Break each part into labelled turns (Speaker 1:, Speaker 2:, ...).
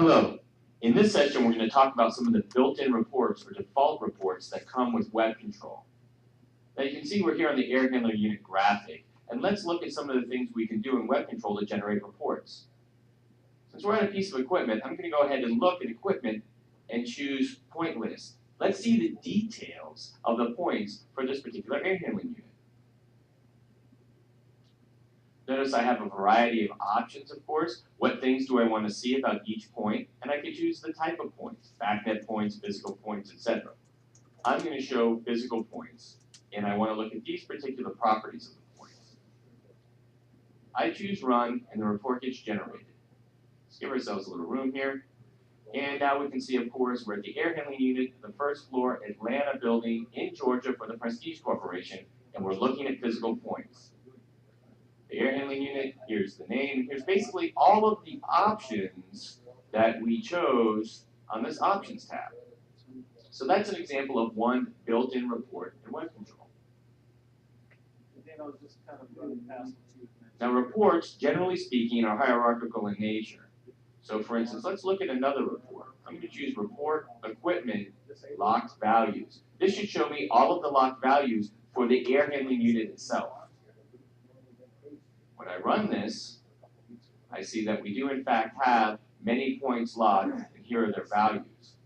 Speaker 1: Hello. In this session, we're going to talk about some of the built-in reports or default reports that come with web control. Now you can see we're here on the air handler unit graphic, and let's look at some of the things we can do in web control to generate reports. Since we're on a piece of equipment, I'm going to go ahead and look at equipment and choose point list. Let's see the details of the points for this particular air handling unit. Notice I have a variety of options, of course. What things do I want to see about each point? And I could choose the type of points, BACnet points, physical points, etc. I'm going to show physical points, and I want to look at these particular properties of the points. I choose run, and the report gets generated. Let's give ourselves a little room here. And now we can see, of course, we're at the air handling unit, the first floor Atlanta building in Georgia for the Prestige Corporation, and we're looking at physical points. The air handling unit, here's the name, here's basically all of the options that we chose on this options tab. So that's an example of one built-in report in web control. Now reports, generally speaking, are hierarchical in nature. So for instance, let's look at another report. I'm going to choose report equipment locked values. This should show me all of the locked values for the air handling unit itself. When I run this, I see that we do in fact have many points logged, and here are their values.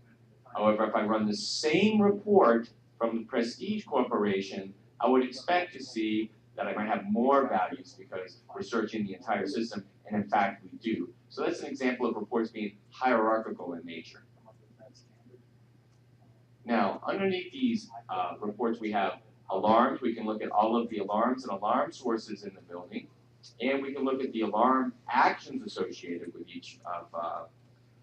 Speaker 1: However, if I run the same report from the Prestige Corporation, I would expect to see that I might have more values because we're searching the entire system, and in fact we do. So that's an example of reports being hierarchical in nature. Now, underneath these reports we have alarms. We can look at all of the alarms and alarm sources in the building. And we can look at the alarm actions associated with each of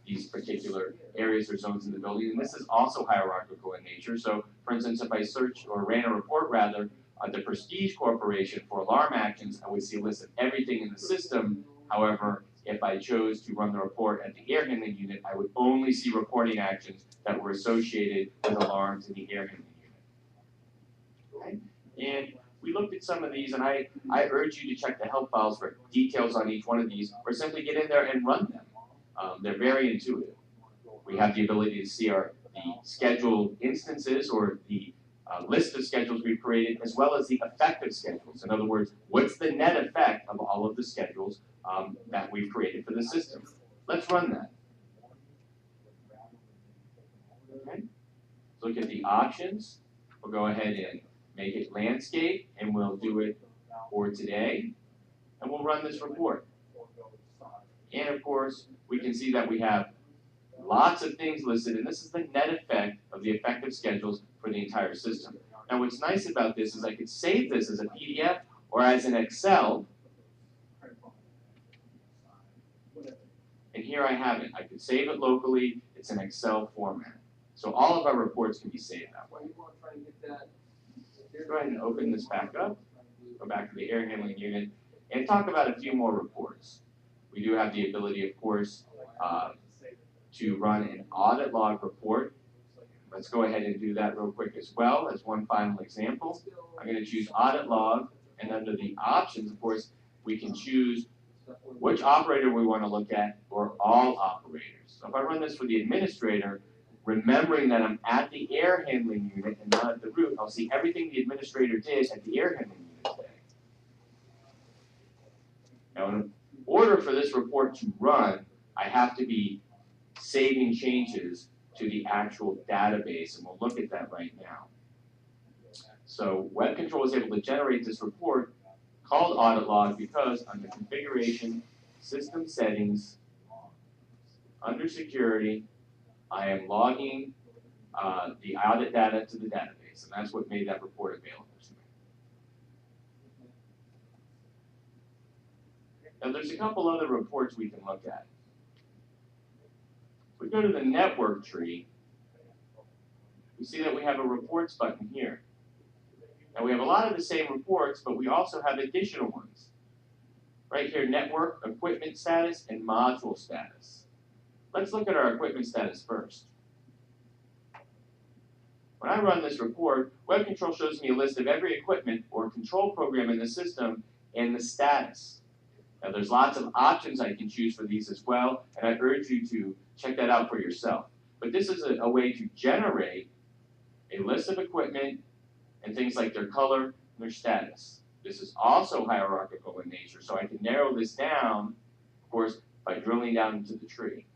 Speaker 1: these particular areas or zones in the building. And this is also hierarchical in nature. So, for instance, if I search or ran a report rather on the Prestige Corporation for alarm actions, I would see a list of everything in the system. However, if I chose to run the report at the air handling unit, I would only see reporting actions that were associated with alarms in the air handling unit. Okay? And we looked at some of these, and I urge you to check the help files for details on each one of these, or simply get in there and run them. They're very intuitive. We have the ability to see the scheduled instances or the list of schedules we've created, as well as the effective schedules. In other words, what's the net effect of all of the schedules that we've created for the system? Let's run that. Okay. Look at the options. We'll go ahead and make it landscape, and we'll do it for today, and we'll run this report. And of course, we can see that we have lots of things listed, and this is the net effect of the effective schedules for the entire system. Now what's nice about this is I could save this as a PDF or as an Excel, and here I have it. I could save it locally, it's an Excel format. So all of our reports can be saved that way. Go ahead and open this back up, go back to the air handling unit, and talk about a few more reports. We do have the ability, of course, to run an audit log report. Let's go ahead and do that real quick as well as one final example. I'm going to choose audit log, and under the options, of course, we can choose which operator we want to look at or all operators. So if I run this for the administrator, remembering that I'm at the air handling unit and not at the root, I'll see everything the administrator did at the air handling unit today. Now, in order for this report to run, I have to be saving changes to the actual database, and we'll look at that right now. So Web Control is able to generate this report called audit log because under configuration, system settings, under security, I am logging the audit data to the database, and that's what made that report available to me. Now there's a couple other reports we can look at. If we go to the network tree, we see that we have a reports button here. Now we have a lot of the same reports, but we also have additional ones. Right here, network, equipment status, and module status. Let's look at our equipment status first. When I run this report, Web Control shows me a list of every equipment or control program in the system and the status. Now there's lots of options I can choose for these as well, and I urge you to check that out for yourself. But this is a way to generate a list of equipment and things like their color and their status. This is also hierarchical in nature, so I can narrow this down, of course, by drilling down into the tree.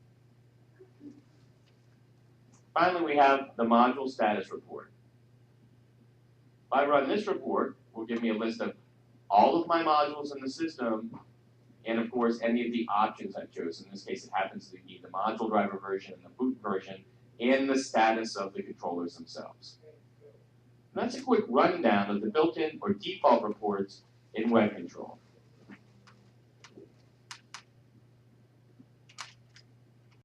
Speaker 1: Finally, we have the module status report. If I run this report, it will give me a list of all of my modules in the system, and of course, any of the options I've chosen. In this case, it happens to be the module driver version and the boot version, and the status of the controllers themselves. And that's a quick rundown of the built-in or default reports in Web Control.